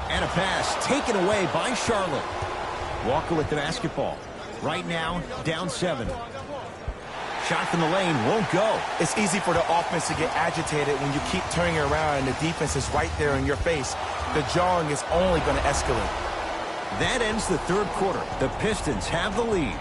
And a pass taken away by Charlotte. Walker with the basketball. Right now, down 7. Shot from the lane won't go. It's easy for the offense to get agitated when you keep turning around and the defense is right there in your face. The jawing is only going to escalate. That ends the third quarter. The Pistons have the lead.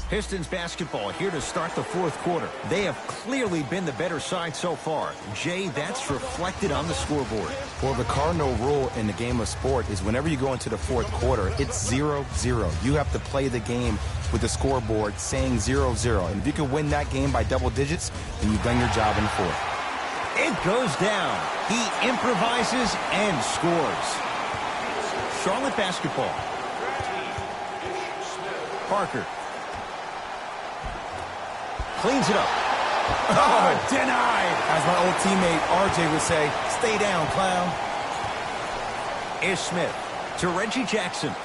Pistons basketball here to start the fourth quarter. They have clearly been the better side so far. Jay, that's reflected on the scoreboard. Well, the cardinal rule in the game of sport is whenever you go into the fourth quarter, it's 0-0. You have to play the game with the scoreboard saying 0-0. And if you can win that game by double digits, then you've done your job in the fourth. It goes down. He improvises and scores. Charlotte basketball. Parker. Cleans it up. Oh, denied. As my old teammate RJ would say, stay down, clown. Ish Smith to Reggie Jackson.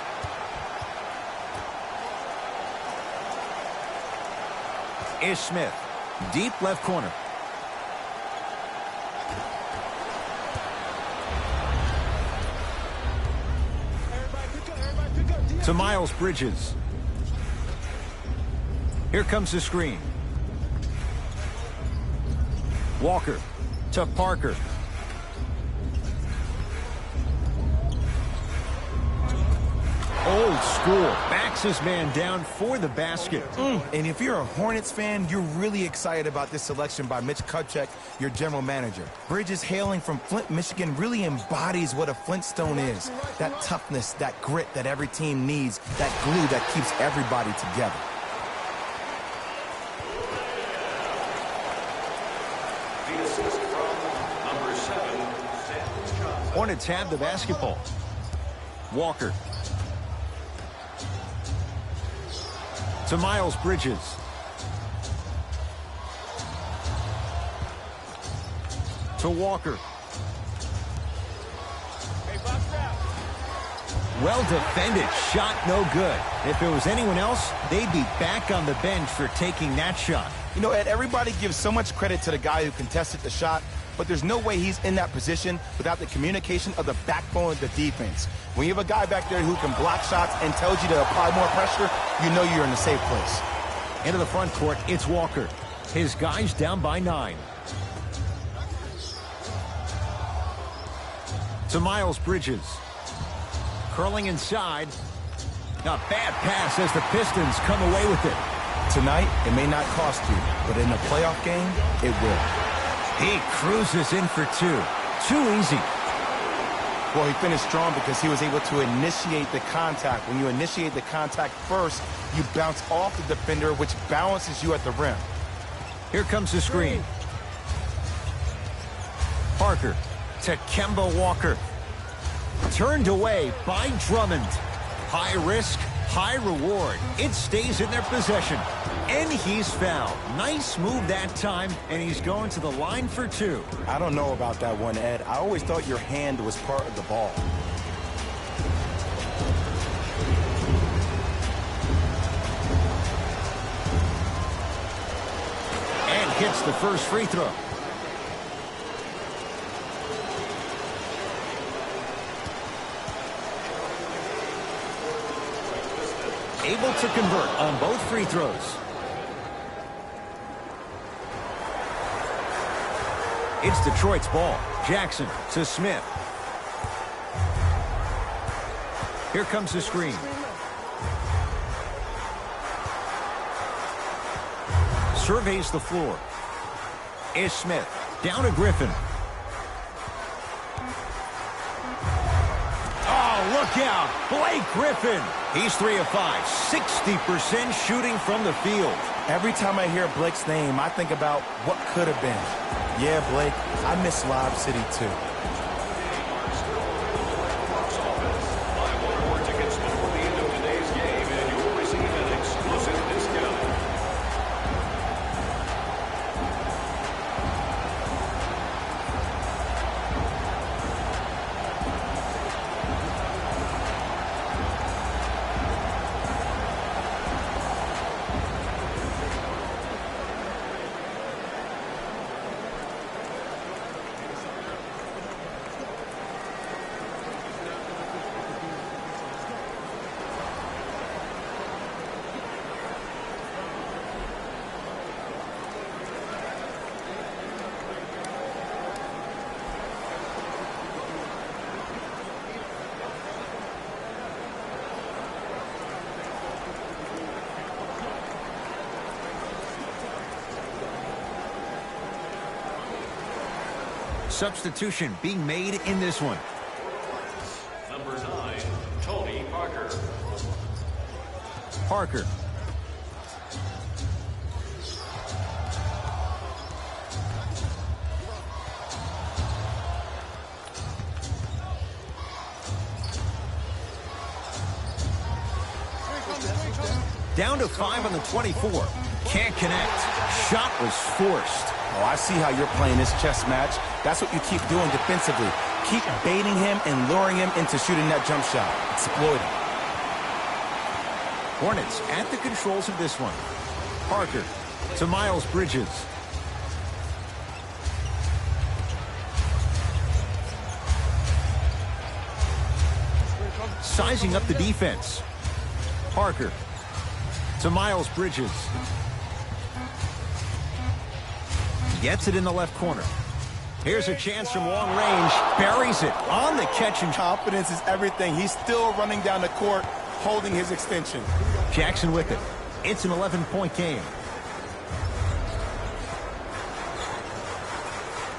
Ish Smith, deep left corner. To Miles Bridges. Here comes the screen. Walker to Parker. Old school. Backs his man down for the basket. And if you're a Hornets fan, you're really excited about this selection by Mitch Kupchak, your general manager. Bridges, hailing from Flint, Michigan, really embodies what a Flintstone is. That toughness, that grit that every team needs, that glue that keeps everybody together. Hornets have the basketball. Walker. To Miles Bridges. To Walker. Well defended. Shot no good. If it was anyone else, they'd be back on the bench for taking that shot. You know, Ed, everybody gives so much credit to the guy who contested the shot, but there's no way he's in that position without the communication of the backbone of the defense. When you have a guy back there who can block shots and tells you to apply more pressure, you know you're in a safe place. Into the front court, it's Walker. His guys down by 9. To Miles Bridges. Curling inside. A bad pass as the Pistons come away with it. Tonight, it may not cost you, but in a playoff game, it will. He cruises in for 2. Too easy. Well, he finished strong because he was able to initiate the contact. When you initiate the contact first, you bounce off the defender, which balances you at the rim. Here comes the screen. Parker to Kemba Walker. Turned away by Drummond. High risk, high reward. It stays in their possession. And he's fouled. Nice move that time, and he's going to the line for 2. I don't know about that one, Ed. I always thought your hand was part of the ball. And hits the first free throw. Able to convert on both free throws. It's Detroit's ball. Jackson to Smith. Here comes the screen. Surveys the floor. Ish Smith down to Griffin. Oh, look Look out, Blake Griffin. He's 3 of 5, 60% shooting from the field. Every time I hear Blake's name, I think about what could have been. Yeah, Blake, I miss Lob City too. Substitution being made in this one. Number 9, Tony Parker. Parker. Down to 5 on the 24. Can't connect. Shot was forced. Oh, I see how you're playing this chess match. That's what you keep doing defensively. Keep baiting him and luring him into shooting that jump shot. Exploit him. Hornets at the controls of this one. Parker to Miles Bridges. Sizing up the defense. Parker to Miles Bridges. Gets it in the left corner. Here's a chance from long range. Buries it on the catch, and Confidence is everything. He's still running down the court, holding his extension. Jackson with it. It's an 11-point game.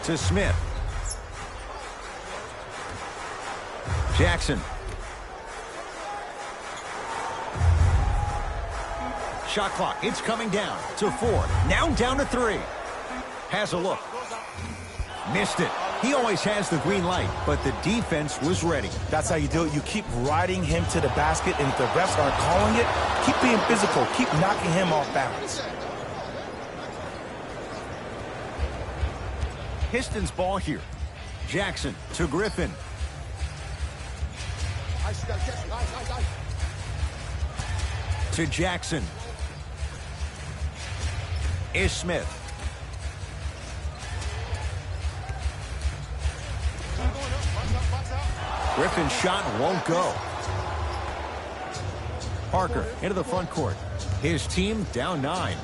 To Smith. Jackson. Shot clock. It's coming down to 4. Now down to 3. Has a look. Missed it. He always has the green light, but the defense was ready. That's how you do it. You keep riding him to the basket, and if the refs aren't calling it, keep being physical. Keep knocking him off balance. Pistons ball here. Jackson to Griffin. To Jackson. Is Smith. Griffin's shot won't go. Parker into the front court. His team down 9.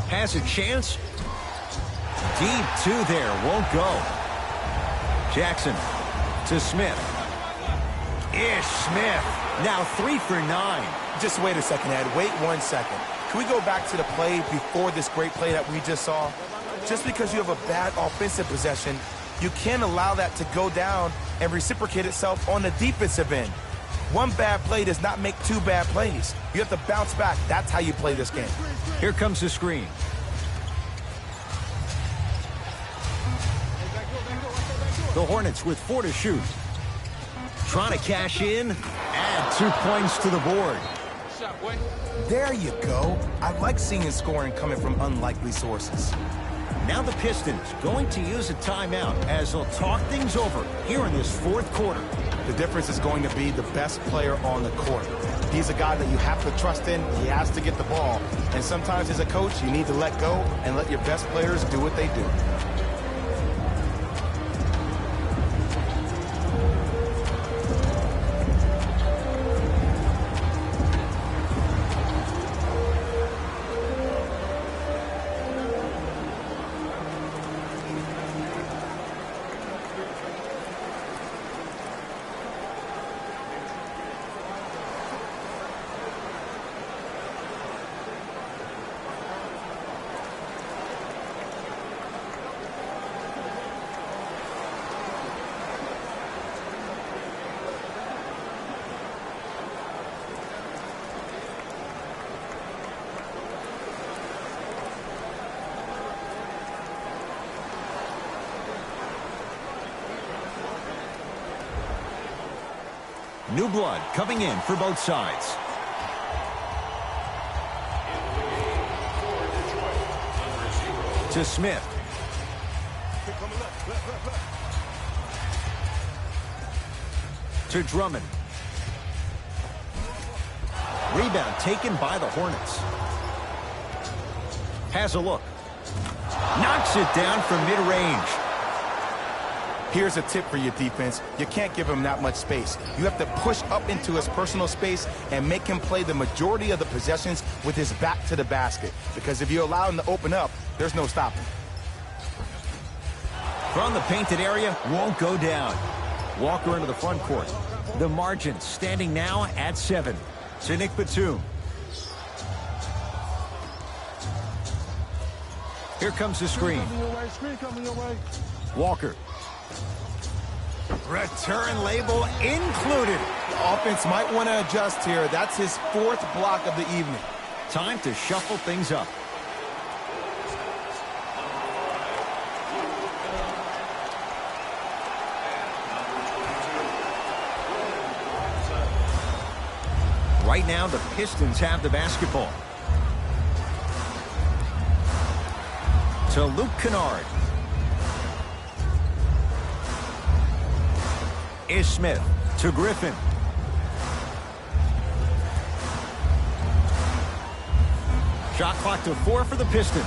Has a chance. Deep 2 there. Won't go. Jackson to Smith. Ish Smith. Now 3 for 9. Just wait a second, Ed. Wait 1 second. Can we go back to the play before this great play that we just saw? Just because you have a bad offensive possession, you can't allow that to go down and reciprocate itself on the defensive end. One bad play does not make 2 bad plays. You have to bounce back. That's how you play this game. Here comes the screen. The Hornets with 4 to shoot. Trying to cash in. Add 2 points to the board. There you go. I like seeing scoring coming from unlikely sources. Now the Pistons going to use a timeout as they'll talk things over here in this 4th quarter. The difference is going to be the best player on the court. He's a guy that you have to trust in. He has to get the ball. And sometimes as a coach, you need to let go and let your best players do what they do. New blood coming in for both sides. To Smith. To Drummond. Rebound taken by the Hornets. Has a look. Knocks it down from mid-range. Here's a tip for your defense. You can't give him that much space. You have to push up into his personal space and make him play the majority of the possessions with his back to the basket. Because if you allow him to open up, there's no stopping. From the painted area, won't go down. Walker into the front court. The margin standing now at 7. To Nick Batum. Here comes the screen. Walker. Return label included. The offense might want to adjust here. That's his 4th block of the evening. Time to shuffle things up. Right now, the Pistons have the basketball. To Luke Kennard. Is Smith to Griffin. Shot clock to 4 for the Pistons.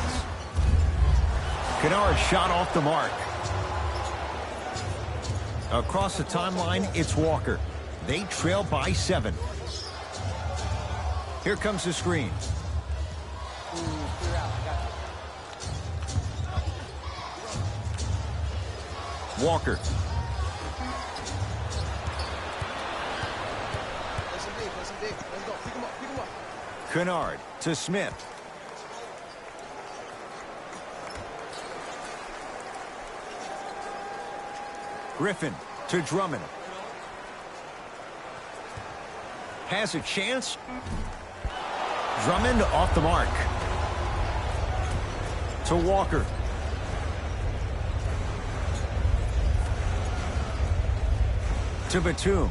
Kennard shot off the mark. Across the timeline, it's Walker. They trail by 7. Here comes the screen. Walker. Kennard to Smith. Griffin to Drummond. Has a chance. Drummond off the mark. To Walker. To Batum.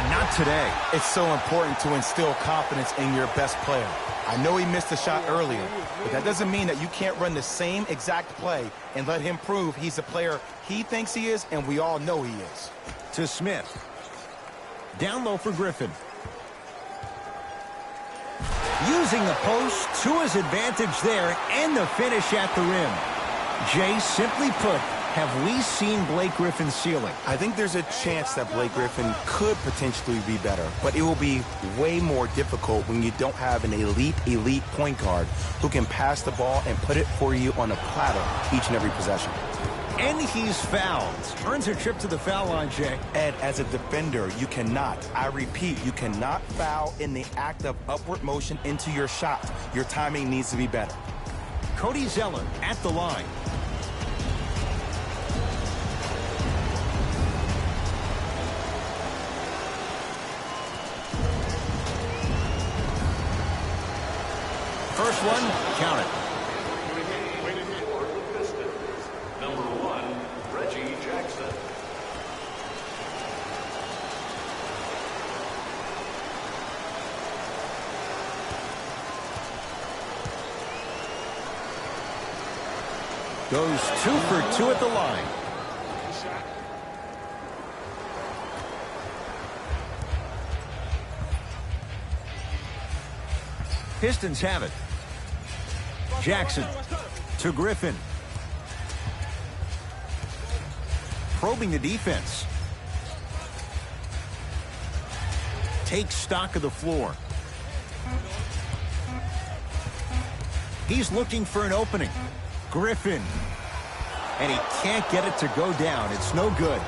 Not today. It's so important to instill confidence in your best player. I know he missed a shot earlier, but that doesn't mean that you can't run the same exact play and let him prove he's a player he thinks he is, and we all know he is. To Smith. Down low for Griffin. Using the post to his advantage there, and the finish at the rim. Jay, simply put, have we seen Blake Griffin's ceiling? I think there's a chance that Blake Griffin could potentially be better, but it will be way more difficult when you don't have an elite point guard who can pass the ball and put it for you on a platter each and every possession. And he's fouled. Earns a trip to the foul line, Jay. Ed, as a defender, you cannot, I repeat, you cannot foul in the act of upward motion into your shot. Your timing needs to be better. Cody Zeller at the line. First one, count it. For the Pistons, number 1, Reggie Jackson. Goes 2 for 2 at the line. Pistons have it. Jackson to Griffin. Probing the defense. Takes stock of the floor. He's looking for an opening. Griffin. And he can't get it to go down. It's no good.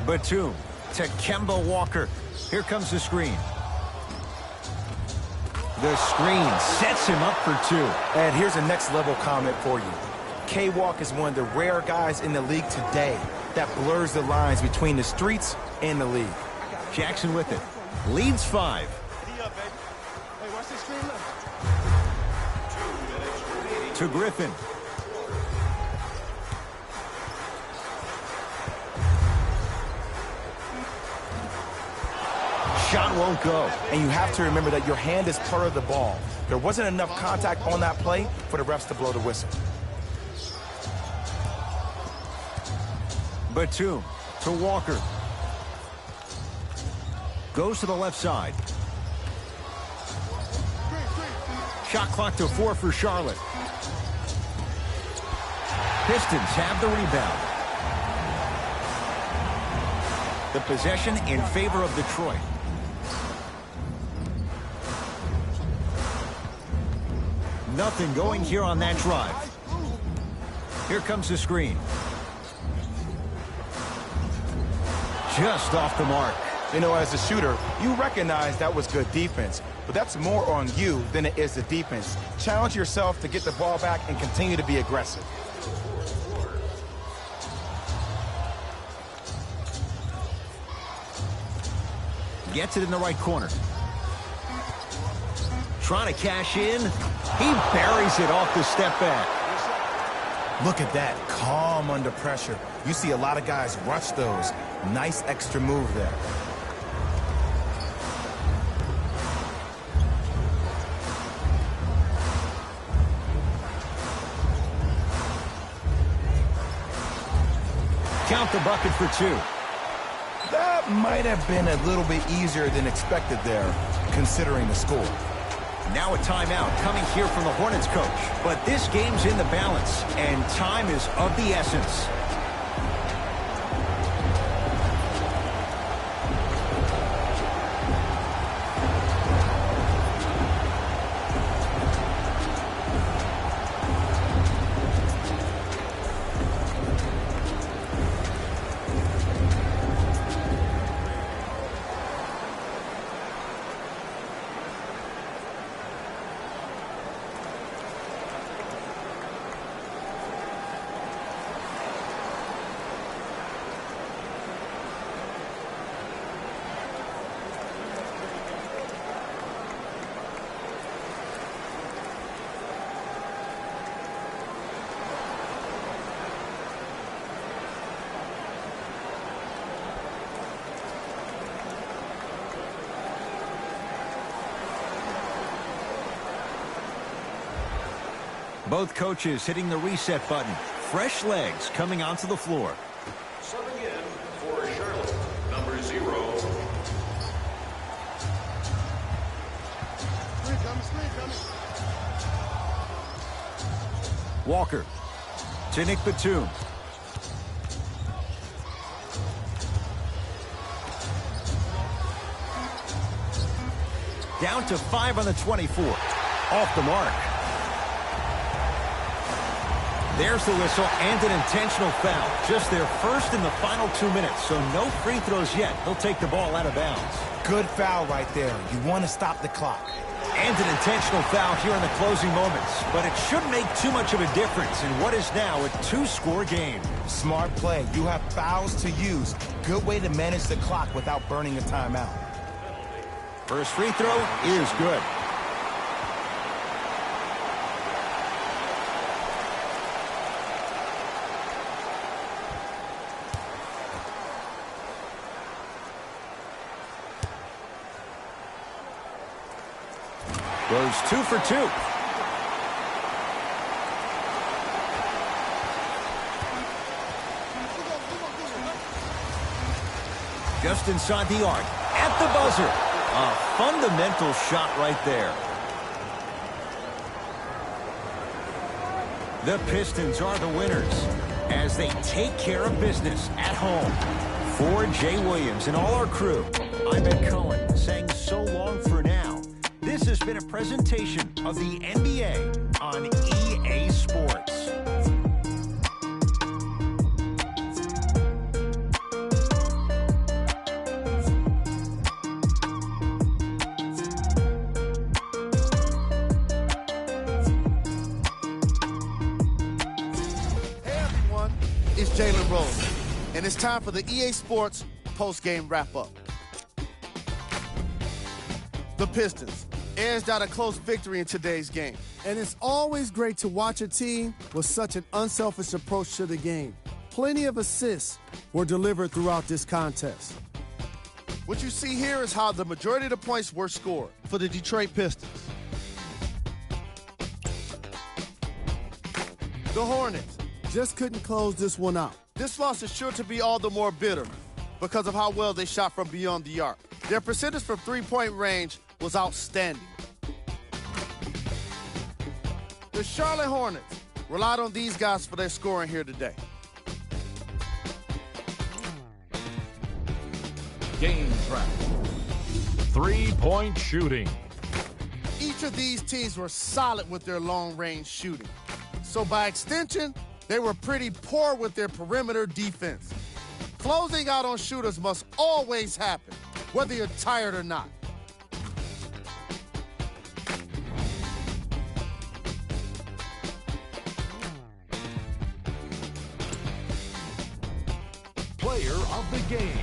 Batum to Kemba Walker. Here comes the screen. The screen sets him up for 2. And here's a next level comment for you. K-Walk is one of the rare guys in the league today that blurs the lines between the streets and the league. Jackson with it. Leads 5. Hey, watch this to Griffin. Shot won't go. And you have to remember that your hand is part of the ball. There wasn't enough contact on that play for the refs to blow the whistle. Batum to Walker. Goes to the left side. Shot clock to 4 for Charlotte. Pistons have the rebound. The possession in favor of Detroit. Nothing going here on that drive. Here comes the screen. Just off the mark. You know, as a shooter, you recognize that was good defense, but that's more on you than it is the defense. Challenge yourself to get the ball back and continue to be aggressive. Gets it in the right corner. Trying to cash in. He buries it off the step back. Look at that, calm under pressure. You see a lot of guys rush those. Nice extra move there. Count the bucket for 2. That might have been a little bit easier than expected there, considering the score. Now a timeout coming here from the Hornets coach. But this game's in the balance, and time is of the essence. Both coaches hitting the reset button. Fresh legs coming onto the floor. Subbing in for Charlotte, number 0. Walker to Nick Batum. Down to 5 on the 24. Off the mark. There's the whistle and an intentional foul. Just their first in the final 2 minutes, so no free throws yet. They'll take the ball out of bounds. Good foul right there. You want to stop the clock. And an intentional foul here in the closing moments. But it shouldn't make too much of a difference in what is now a 2-score game. Smart play. You have fouls to use. Good way to manage the clock without burning a timeout. First free throw is good. Goes 2 for 2. Just inside the arc. At the buzzer. A fundamental shot right there. The Pistons are the winners as they take care of business at home. For Jay Williams and all our crew, I'm Ed Cohen saying so long for now. This has been a presentation of the NBA on EA Sports. Hey everyone, it's Jalen Rose, and it's time for the EA Sports post-game wrap-up. The Pistons edged out a close victory in today's game, And it's always great to watch a team with such an unselfish approach to the game. Plenty of assists were delivered throughout this contest. What you see here is how the majority of the points were scored for the Detroit Pistons. The Hornets just couldn't close this one out. This loss is sure to be all the more bitter because of how well they shot from beyond the arc. Their percentage from three-point range was outstanding. The Charlotte Hornets relied on these guys for their scoring here today. Game track. Three-point shooting. Each of these teams were solid with their long-range shooting. So by extension, they were pretty poor with their perimeter defense. Closing out on shooters must always happen, whether you're tired or not. Player of the game.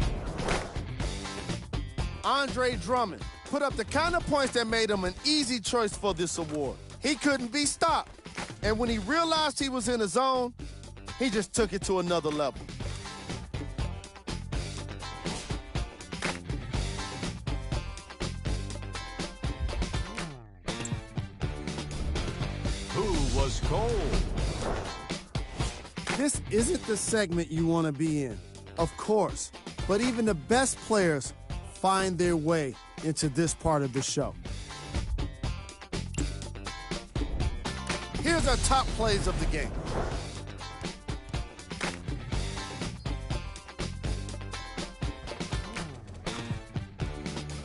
Andre Drummond put up the kind of points that made him an easy choice for this award. He couldn't be stopped. And when he realized he was in the zone, he just took it to another level. Who was cold? This isn't the segment you want to be in, of course, but even the best players find their way into this part of the show. Here's our top plays of the game.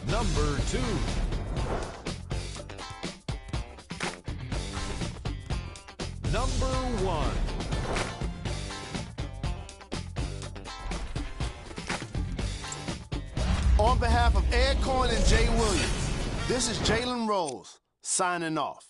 Number 2. Number 1. On behalf of Ed Cohen and Jay Williams, this is Jalen Rose signing off.